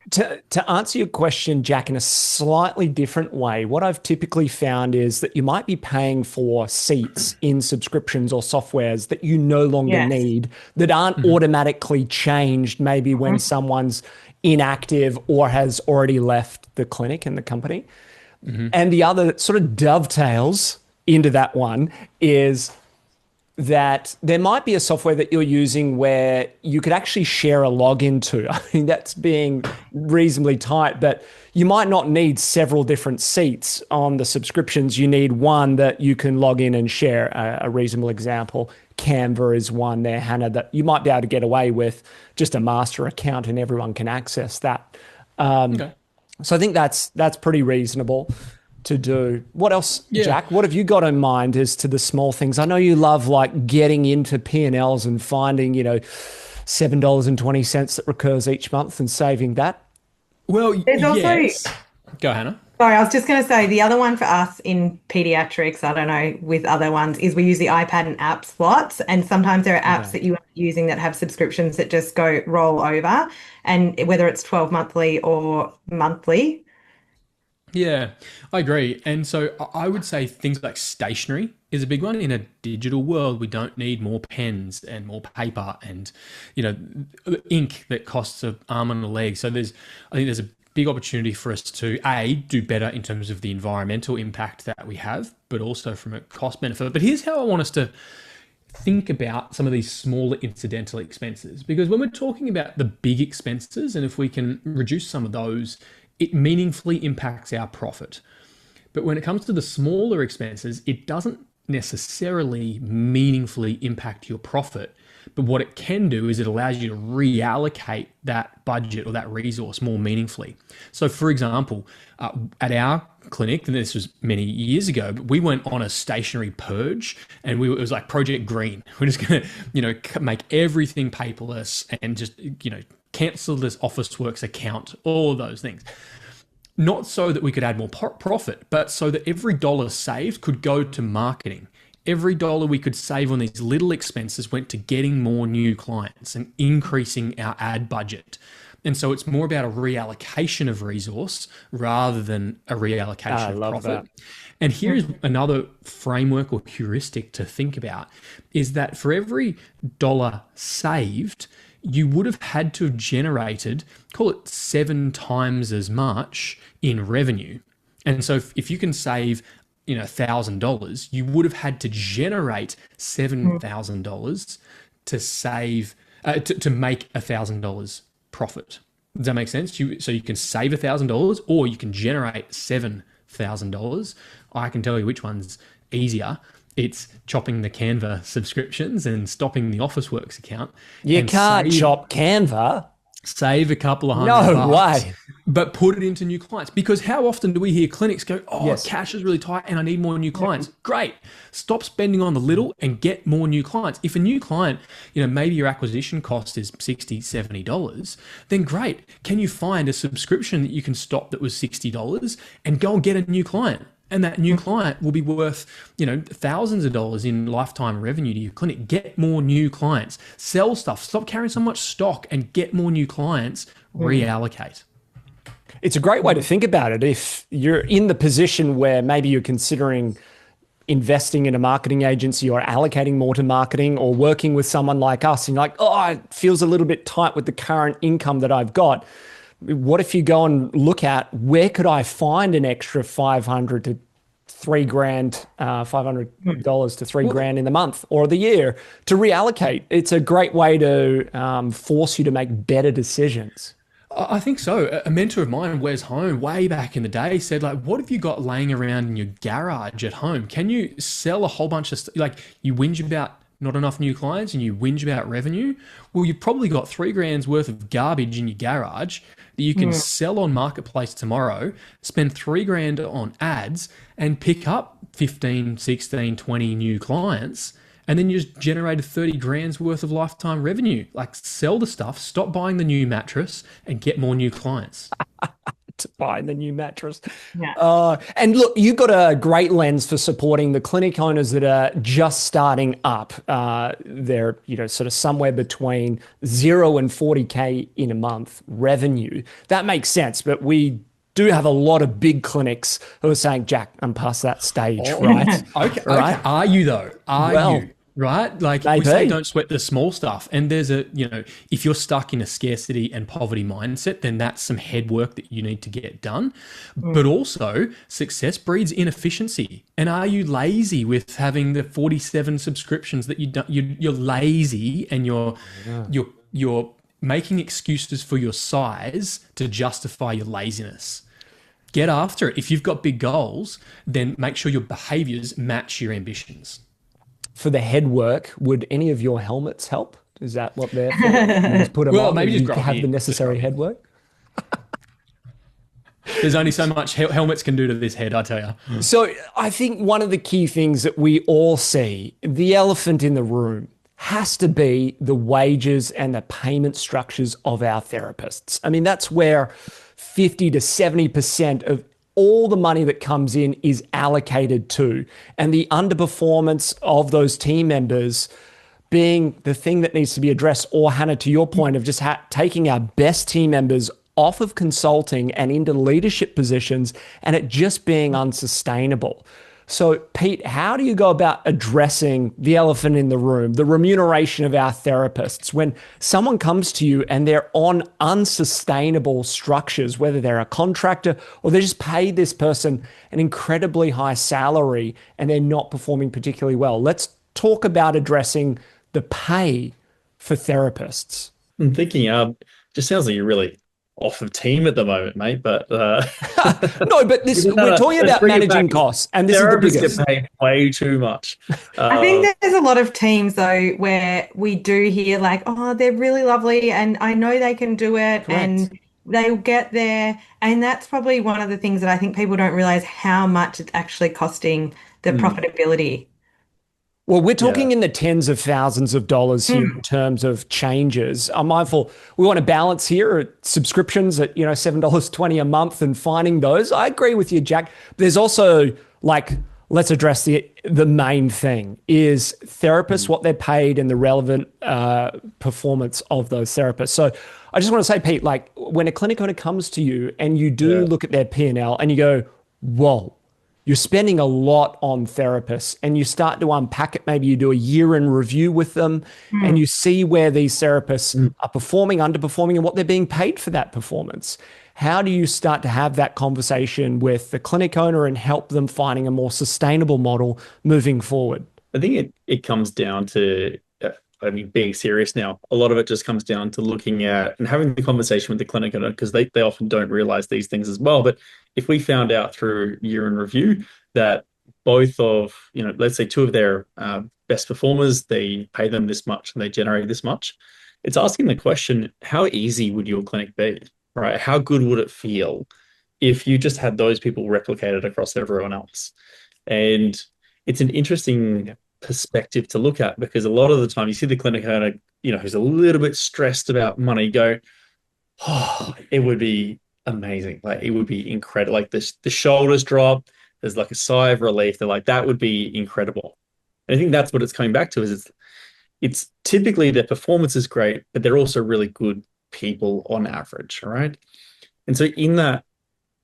To answer your question, Jack, in a slightly different way, what I've typically found is that you might be paying for seats in subscriptions or softwares that you no longer need, that aren't automatically changed maybe when someone's inactive or has already left the clinic and the company. And the other that sort of dovetails into that one is that there might be a software that you're using where you could actually share a login to. I mean, that's being reasonably tight, but you might not need several different seats on the subscriptions. You need one that you can log in and share. A reasonable example, Canva is one there, Hannah, that you might be able to get away with just a master account and everyone can access that. So I think that's pretty reasonable to do. What else, Jack? What have you got in mind as to the small things? I know you love like getting into P&Ls and finding, $7.20 that recurs each month and saving that. Well, There's also, yes. Go, Hannah. sorry, I was just going to say the other one for us in pediatrics, I don't know, with other ones, is we use the iPad and app slots. And sometimes there are apps that you are using that have subscriptions that just roll over. And whether it's 12 monthly or monthly. Yeah, I agree. And so I would say things like stationery is a big one. In a digital world, we don't need more pens and more paper and, ink that costs an arm and a leg. So I think there's a big opportunity for us to do better in terms of the environmental impact that we have, but also from a cost benefit. But here's how I want us to think about some of these smaller incidental expenses, because when we're talking about the big expenses, and if we can reduce some of those, it meaningfully impacts our profit. But when it comes to the smaller expenses, it doesn't necessarily meaningfully impact your profit. But what it can do is it allows you to reallocate that budget or that resource more meaningfully. So for example, at our clinic, and this was many years ago, but we went on a stationary purge, and it was like Project Green. We're just going to, make everything paperless and just, cancel this Officeworks account, all of those things. Not so that we could add more profit, but so that every dollar saved could go to marketing. Every dollar we could save on these little expenses went to getting more new clients and increasing our ad budget. And so it's more about a reallocation of resource rather than a reallocation of profit. That. And here's another framework or heuristic to think about, is that for every dollar saved, you would have had to have generated, call it 7 times as much in revenue. And so if you can save, $1,000, you would have had to generate $7,000 to save, to make $1,000 profit. Does that make sense? So you can save $1,000 or you can generate $7,000 $1,000, I can tell you which one's easier. It's chopping the Canva subscriptions and stopping the Officeworks account. You and can't chop Canva. Save a couple of No $100, way. but put it into new clients. Because how often do we hear clinics go, oh, Yes. cash is really tight and I need more new clients? Great. Stop spending on the little and get more new clients. If a new client, maybe your acquisition cost is $60, $70, then great. Can you find a subscription that you can stop that was $60 and go and get a new client? And that new client will be worth, thousands of dollars in lifetime revenue to your clinic. Get more new clients. Sell stuff. Stop carrying so much stock and get more new clients. Reallocate. It's a great way to think about it. If you're in the position where maybe you're considering investing in a marketing agency or allocating more to marketing or working with someone like us and you're like, oh, it feels a little bit tight with the current income that I've got. What if you go and look at where could I find an extra $500 to $3,000, $500 to $3,000 in the month or the year to reallocate? It's a great way to force you to make better decisions. I think so. A mentor of mine, Wes Home, way back in the day said, what have you got laying around in your garage at home? Can you sell a whole bunch of stuff? You whinge about not enough new clients and you whinge about revenue. Well, you've probably got $3,000 worth of garbage in your garage that you can sell on Marketplace tomorrow, spend $3,000 on ads and pick up 15, 16, 20 new clients. And then you just generated $30,000 worth of lifetime revenue. Sell the stuff, stop buying the new mattress and get more new clients. To buy the new mattress. Yeah. And look, you've got a great lens for supporting the clinic owners that are just starting up. They're, sort of somewhere between 0 and 40K in a month revenue. That makes sense, but we do have a lot of big clinics who are saying, Jack, I'm past that stage, right? Okay. Right? Are you though? Are you? Right? We say don't sweat the small stuff. And there's if you're stuck in a scarcity and poverty mindset, then that's some head work that you need to get done. But also success breeds inefficiency. And are you lazy with having the 47 subscriptions that you're lazy and you're making excuses for your size to justify your laziness? Get after it. If you've got big goals, then make sure your behaviors match your ambitions. For the head work, would any of your helmets help? Is that what they're for? You just put them on maybe and just you have the necessary head work? There's only so much helmets can do to this head, I tell you. So I think one of the key things that we all see, the elephant in the room, has to be the wages and the payment structures of our therapists. I mean, that's where 50 to 70% of all the money that comes in is allocated to, and the underperformance of those team members being the thing that needs to be addressed. Or Hannah, to your point of just taking our best team members off of consulting and into leadership positions and it just being unsustainable. So Pete, how do you go about addressing the elephant in the room, the remuneration of our therapists, when someone comes to you and they're on unsustainable structures, whether they're a contractor or they just paid this person an incredibly high salary and they're not performing particularly well? Let's talk about addressing the pay for therapists. I'm thinking, just sounds like you're really off of team at the moment, mate. But no, but we're talking about managing costs, and this is the biggest. Get paid way too much. I think there's a lot of teams though where we do hear oh, they're really lovely, and I know they can do it, and they'll get there, and that's probably one of the things that I think people don't realize how much it's actually costing the profitability. Well, we're talking in the tens of thousands of dollars here in terms of changes. I'm mindful we want to balance here at subscriptions at $7.20 a month and finding those. I agree with you, Jack. There's also let's address the main thing is therapists, what they're paid and the relevant performance of those therapists. So I just want to say, Pete, when a clinic owner comes to you and you do look at their P&L and you go, whoa, you're spending a lot on therapists, and you start to unpack it. Maybe you do a year in review with them and you see where these therapists are performing, underperforming, and what they're being paid for that performance. How do you start to have that conversation with the clinic owner and help them finding a more sustainable model moving forward? I think it comes down to I mean, being serious now, a lot of it just comes down to looking at and having the conversation with the clinic owner because they often don't realize these things as well. But if we found out through year in review that both of, let's say two of their best performers, they pay them this much and they generate this much, it's asking the question, how easy would your clinic be, right? How good would it feel if you just had those people replicated across everyone else? And it's an interesting perspective to look at because a lot of the time you see the clinic owner, who's a little bit stressed about money go, oh, it would be amazing. Like it would be incredible. Like the shoulders drop, there's like a sigh of relief. They're like, that would be incredible. And I think that's what it's coming back to is it's typically their performance is great, but they're also really good people on average, right? And so in that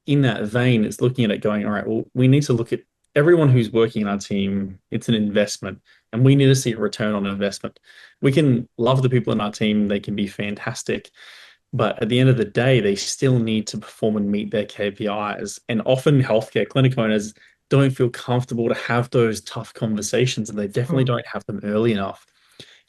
vein, it's looking at it going, all right, well, we need to look at everyone who's working in our team. It's an investment, and we need to see a return on investment. We can love the people in our team, they can be fantastic, but at the end of the day, they still need to perform and meet their KPIs. And often healthcare clinic owners don't feel comfortable to have those tough conversations, and they definitely Mm. don't have them early enough.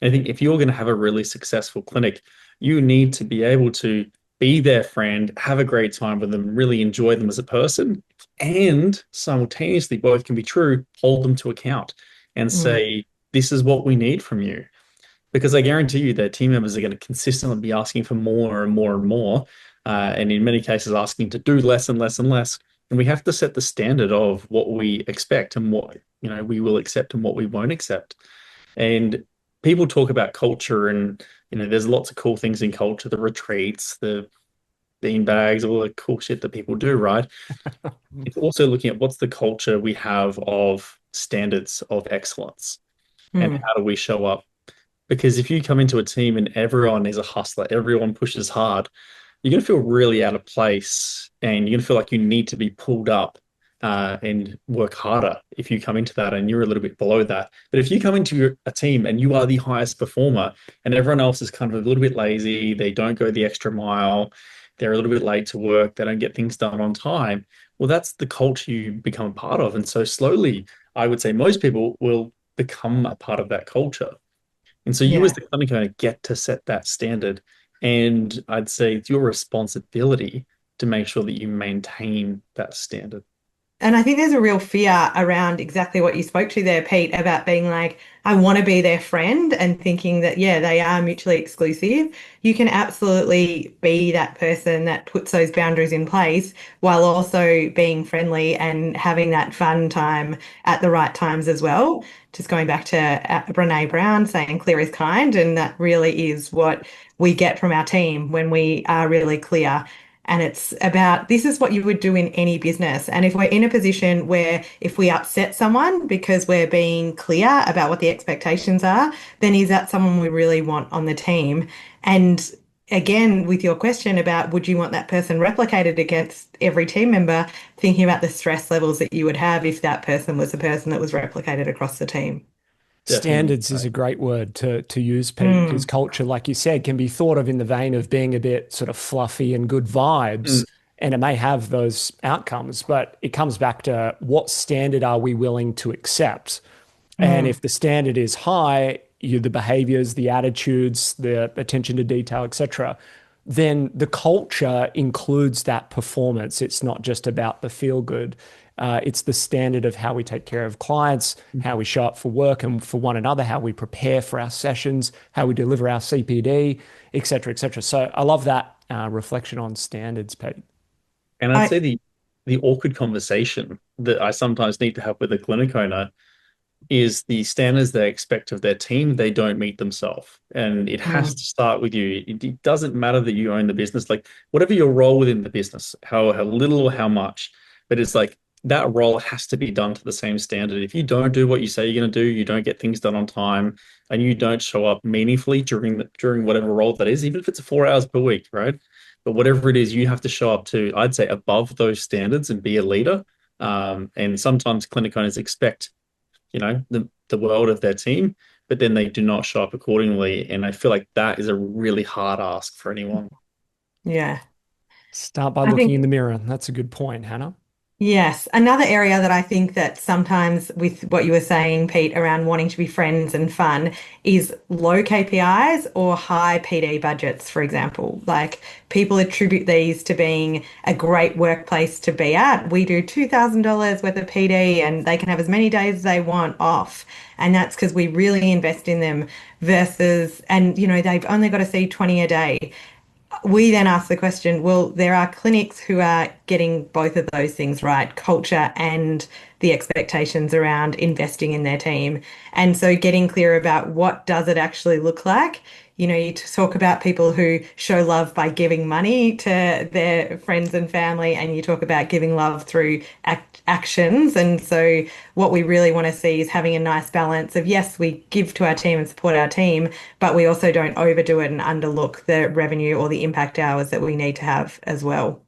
And I think if you're going to have a really successful clinic, you need to be able to be their friend, have a great time with them, really enjoy them as a person, and simultaneously, both can be true, hold them to account and Mm. say, this is what we need from you. Because I guarantee you that team members are going to consistently be asking for more and more and more, and in many cases, asking to do less and less and less. And we have to set the standard of what we expect and what we will accept and what we won't accept. And people talk about culture and there's lots of cool things in culture, the retreats, the bean bags, all the cool shit that people do, right? It's also looking at what's the culture we have of standards of excellence and Mm. how do we show up? Because if you come into a team and everyone is a hustler, everyone pushes hard, you're going to feel really out of place and you're going to feel like you need to be pulled up and work harder if you come into that and you're a little bit below that. But if you come into a team and you are the highest performer and everyone else is kind of a little bit lazy, they don't go the extra mile, they're a little bit late to work, they don't get things done on time, well, that's the culture you become a part of. And so slowly, I would say most people will become a part of that culture. And so you as Yeah. the clinic owner get to set that standard. And I'd say it's your responsibility to make sure that you maintain that standard. And I think there's a real fear around exactly what you spoke to there, Pete, about being like, I want to be their friend and thinking that, yeah, they are mutually exclusive. You can absolutely be that person that puts those boundaries in place while also being friendly and having that fun time at the right times as well. Just going back to Brene Brown saying clear is kind. And that really is what we get from our team when we are really clear. And it's about this is what you would do in any business. And if we're in a position where if we upset someone because we're being clear about what the expectations are, then is that someone we really want on the team? And again, with your question about would you want that person replicated against every team member, thinking about the stress levels that you would have if that person was the person that was replicated across the team. Definitely. Standards is a great word to use, Pete, because Mm. culture, like you said, can be thought of in the vein of being a bit sort of fluffy and good vibes, Mm, and it may have those outcomes, but it comes back to what standard are we willing to accept? And Mm. if the standard is high, the behaviors, the attitudes, the attention to detail, etc., then the culture includes that performance. It's not just about the feel good. It's the standard of how we take care of clients, how we show up for work and for one another, how we prepare for our sessions, how we deliver our CPD, et cetera, et cetera. So I love that reflection on standards, Pete. And I'd I, say the awkward conversation that I sometimes need to have with a clinic owner is the standards they expect of their team, they don't meet themselves. And it has mm. to start with you. It doesn't matter that you own the business, like whatever your role within the business, how little or how much, but it's like that role has to be done to the same standard. If you don't do what you say you're going to do, you don't get things done on time, and you don't show up meaningfully during whatever role that is, even if it's 4 hours per week, right? But whatever it is, you have to show up to, I'd say, above those standards and be a leader. And sometimes clinic owners expect the world of their team, but then they do not show up accordingly. And I feel like that is a really hard ask for anyone. Yeah. Start by I looking think in the mirror. That's a good point, Hannah. Yes, another area that I think that sometimes with what you were saying, Pete, around wanting to be friends and fun is low KPIs or high PD budgets, for example. Like people attribute these to being a great workplace to be at. We do $2,000 worth of PD and they can have as many days as they want off. And that's because we really invest in them versus, and they've only got to see 20 a day. We then ask the question, well, there are clinics who are getting both of those things right, culture and the expectations around investing in their team. And so getting clear about what does it actually look like. You talk about people who show love by giving money to their friends and family, and you talk about giving love through actions. And so what we really want to see is having a nice balance of, yes, we give to our team and support our team, but we also don't overdo it and underlook the revenue or the impact hours that we need to have as well.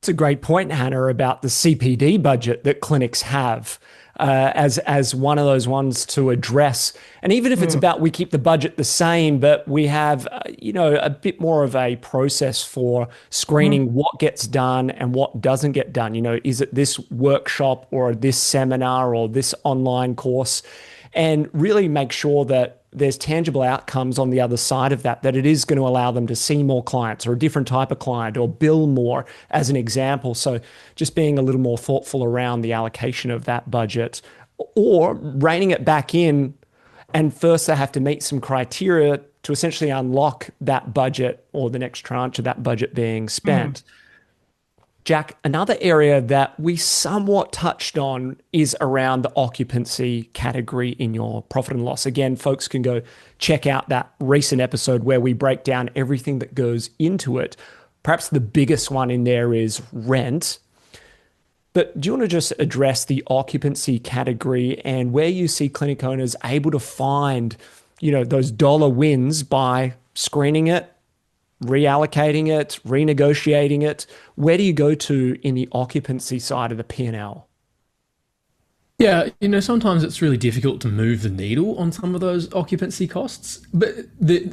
It's a great point, Hannah, about the CPD budget that clinics have as one of those ones to address. And even if it's Mm, about we keep the budget the same, but we have a bit more of a process for mm, screening what gets done and what doesn't get done. Is it this workshop or this seminar or this online course? And really make sure that there's tangible outcomes on the other side of that, that it is going to allow them to see more clients or a different type of client or bill more, as an example. So just being a little more thoughtful around the allocation of that budget or reining it back in. And first, they have to meet some criteria to essentially unlock that budget or the next tranche of that budget being mm. spent. Jack, another area that we somewhat touched on is around the occupancy category in your profit and loss. Again, folks can go check out that recent episode where we break down everything that goes into it. Perhaps the biggest one in there is rent. But do you want to just address the occupancy category and where you see clinic owners able to find, those dollar wins by screening it, reallocating it, renegotiating it? Where do you go to in the occupancy side of the P&L? Yeah, sometimes it's really difficult to move the needle on some of those occupancy costs, but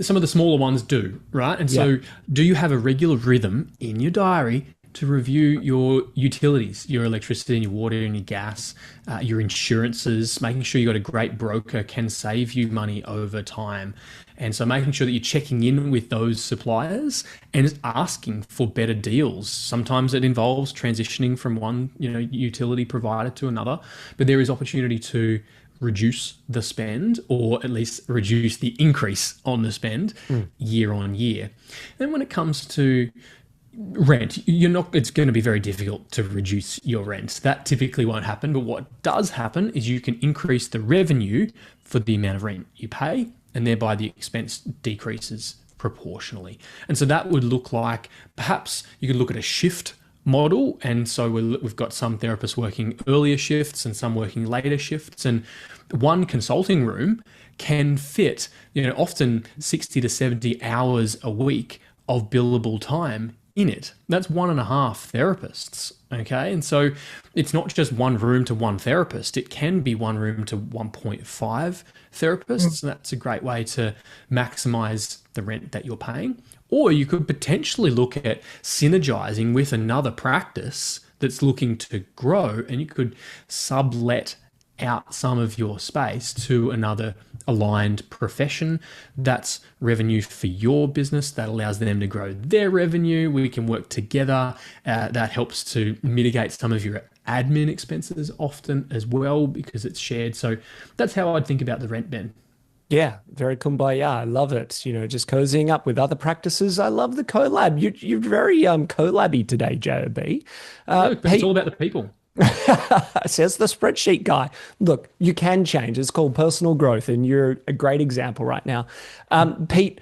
some of the smaller ones do, right? And Yeah. so, do you have a regular rhythm in your diary to review your utilities, your electricity and your water and your gas, your insurances, making sure you got a great broker can save you money over time. And so making sure that you're checking in with those suppliers and asking for better deals. Sometimes it involves transitioning from one, utility provider to another, but there is opportunity to reduce the spend or at least reduce the increase on the spend year on year. And when it comes to rent, it's going to be very difficult to reduce your rent. That typically won't happen, but what does happen is you can increase the revenue for the amount of rent you pay, and thereby the expense decreases proportionally. And so that would look like, perhaps you could look at a shift model. And so we've got some therapists working earlier shifts and some working later shifts, and one consulting room can fit, often 60 to 70 hours a week of billable time in it. That's 1.5 therapists. Okay. And so it's not just one room to one therapist, it can be one room to 1.5 therapists. And that's a great way to maximize the rent that you're paying. Or you could potentially look at synergizing with another practice that's looking to grow, and you could sublet out some of your space to another aligned profession. That's revenue for your business. That allows them to grow their revenue. We can work together. That helps to mitigate some of your admin expenses often as well because it's shared. So that's how I'd think about the rent, Ben. Yeah, very kumbaya. I love it. Just cozying up with other practices. I love the collab. You're very collabby today, JOB. Look, but it's all Pete, about the people. says the spreadsheet guy. Look, you can change. It's called personal growth, and you're a great example right now. Pete,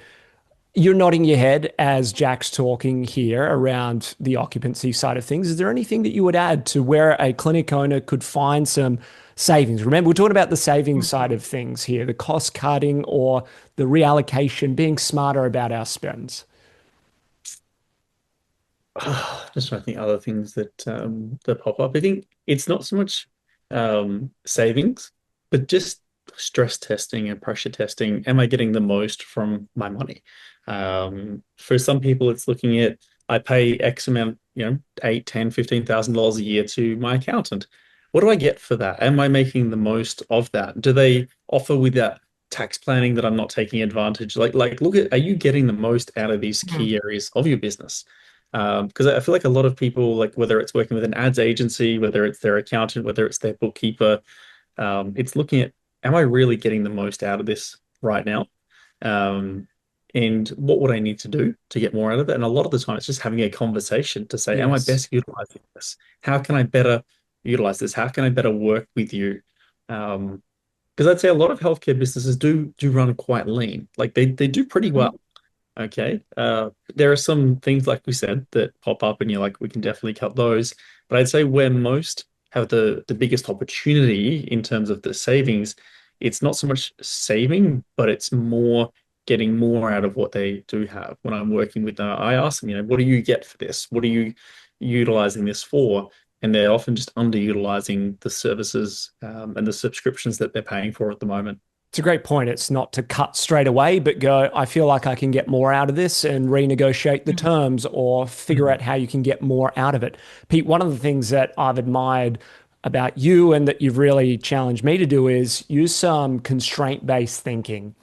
you're nodding your head as Jack's talking here around the occupancy side of things. Is there anything that you would add to where a clinic owner could find some savings? Remember, we're talking about the savings side of things here, the cost cutting or the reallocation, being smarter about our spends. Just trying to think other things that pop up. I think it's not so much savings, but just stress testing and pressure testing. Am I getting the most from my money? For some people, it's looking at I pay X amount eight, 10, $15,000 a year to my accountant. What do I get for that? Am I making the most of that? Do they offer with that tax planning that I'm not taking advantage? Look at, are you getting the most out of these key areas of your business? Because I feel like a lot of people, like whether it's working with an ads agency, whether it's their accountant, whether it's their bookkeeper, it's looking at, am I really getting the most out of this right now? Um, and what would I need to do to get more out of it? And a lot of the time, it's just having a conversation to say, am I Yes. best utilizing this? How can I better utilize this? How can I better work with you? Because I'd say a lot of healthcare businesses do run quite lean. Like they do pretty well. Okay. There are some things, like we said, that pop up and you're like, we can definitely cut those. But I'd say where most have the biggest opportunity in terms of the savings, it's not so much saving, but it's more getting more out of what they do have. When I'm working with them, I ask them, what do you get for this? What are you utilizing this for? And they're often just underutilizing the services and the subscriptions that they're paying for at the moment. It's a great point. It's not to cut straight away, but go, I feel like I can get more out of this and renegotiate the terms or figure out how you can get more out of it. Pete, one of the things that I've admired about you and that you've really challenged me to do is use some constraint-based thinking.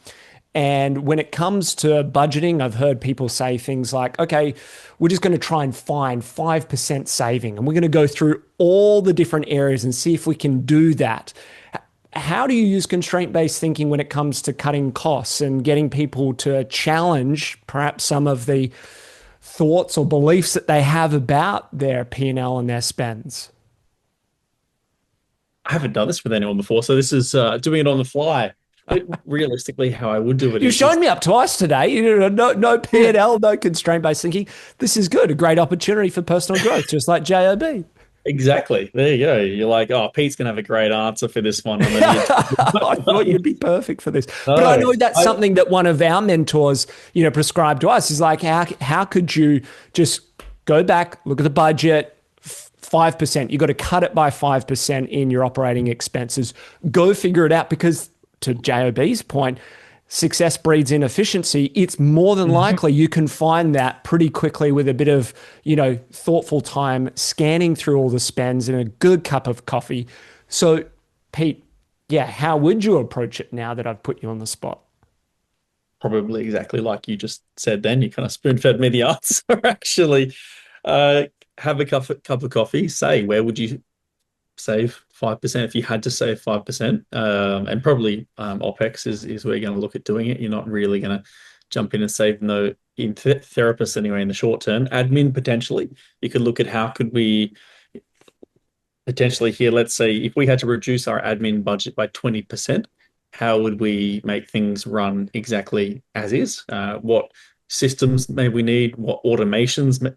And when it comes to budgeting, I've heard people say things like, okay, we're just going to try and find 5% saving, and we're going to go through all the different areas and see if we can do that. How do you use constraint-based thinking when it comes to cutting costs and getting people to challenge perhaps some of the thoughts or beliefs that they have about their P&L and L and their spends? I haven't done this with anyone before, so this is doing it on the fly. But realistically, how I would do it You've is shown me up twice today. No P&L, no constraint-based thinking. This is good. A great opportunity for personal growth, just like JOB. exactly. There you go. You're like, oh, Pete's gonna have a great answer for this one. And then I thought you'd be perfect for this. But I no, know that's I, something that one of our mentors, prescribed to us is like, how could you just go back, look at the budget, 5%, you got to cut it by 5% in your operating expenses. Go figure it out because to JOB's point, success breeds inefficiency. It's more than likely you can find that pretty quickly with a bit of, thoughtful time scanning through all the spends and a good cup of coffee. So, Pete, yeah, how would you approach it now that I've put you on the spot? probably exactly like you just said. Then you kind of spoon fed me the answer. Actually, uh, have a cup of coffee. Say, where would you save 5% if you had to save 5%? And probably OPEX is where you're going to look at doing it. You're not really going to jump in and save no in therapists anyway in the short term. Admin potentially. You could look at how could we potentially here, let's say if we had to reduce our admin budget by 20%, how would we make things run exactly as is? What systems may we need? What automations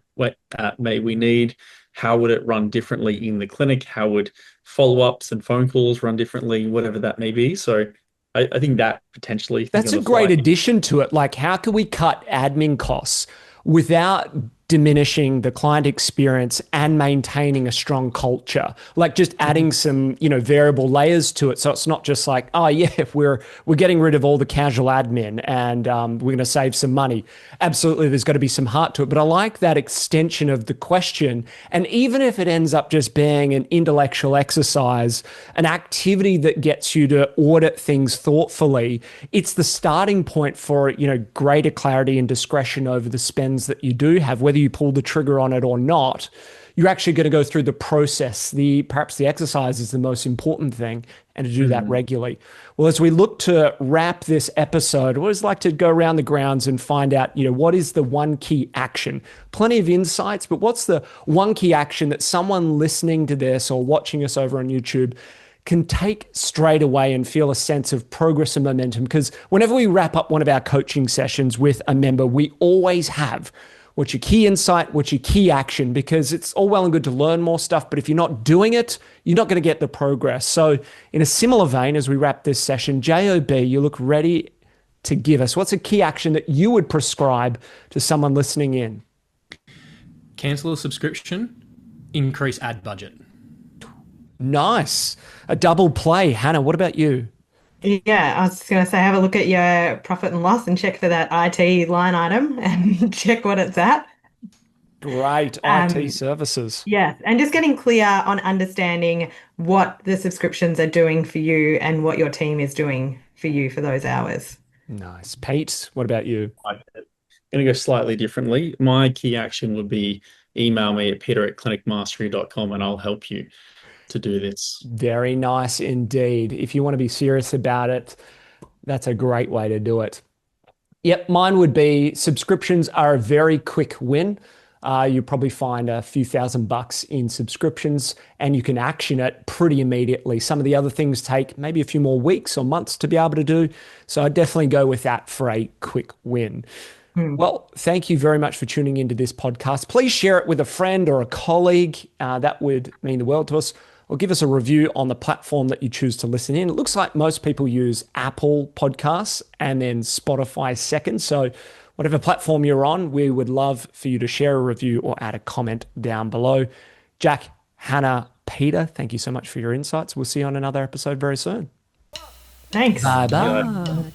may we need? How would it run differently in the clinic? How would follow-ups and phone calls run differently, whatever that may be? So I think that potentially That's thinking a on the great fly. addition to it. Like, how can we cut admin costs without diminishing the client experience and maintaining a strong culture? Like just adding some, variable layers to it. So it's not just like, oh yeah, if we're getting rid of all the casual admin and we're going to save some money. Absolutely, there's got to be some heart to it. But I like that extension of the question. And even if it ends up just being an intellectual exercise, an activity that gets you to audit things thoughtfully, it's the starting point for, greater clarity and discretion over the spends that you do have, whether you pull the trigger on it or not. You're actually going to go through the process. Perhaps the exercise is the most important thing, and to do that regularly. Well, as we look to wrap this episode, I always like to go around the grounds and find out, what is the one key action? Plenty of insights, but what's the one key action that someone listening to this or watching us over on YouTube can take straight away and feel a sense of progress and momentum? Because whenever we wrap up one of our coaching sessions with a member, we always have what's your key insight, what's your key action, because it's all well and good to learn more stuff, but if you're not doing it, you're not going to get the progress. So in a similar vein, as we wrap this session, JOB, you look ready to give us, what's a key action that you would prescribe to someone listening in? Cancel a subscription, increase ad budget. Nice. A double play. Hannah, what about you? Yeah, I was just going to say, have a look at your profit and loss and check for that IT line item and check what it's at. Great IT services. Yes, and just getting clear on understanding what the subscriptions are doing for you and what your team is doing for you for those hours. Nice. Pete, what about you? I'm going to go slightly differently. My key action would be email me at peter@clinicmastery.com and I'll help you to do this. Very nice indeed. If you want to be serious about it, that's a great way to do it. Yep, mine would be subscriptions are a very quick win. You probably find a few $1,000 in subscriptions and you can action it pretty immediately. Some of the other things take maybe a few more weeks or months to be able to do. So I'd definitely go with that for a quick win. Well, thank you very much for tuning into this podcast. Please share it with a friend or a colleague. That would mean the world to us. Or give us a review on the platform that you choose to listen in. It looks like most people use Apple Podcasts and then Spotify second. So whatever platform you're on, we would love for you to share a review or add a comment down below. Jack, Hannah, Peter, thank you so much for your insights. We'll see you on another episode very soon. Thanks. Bye-bye.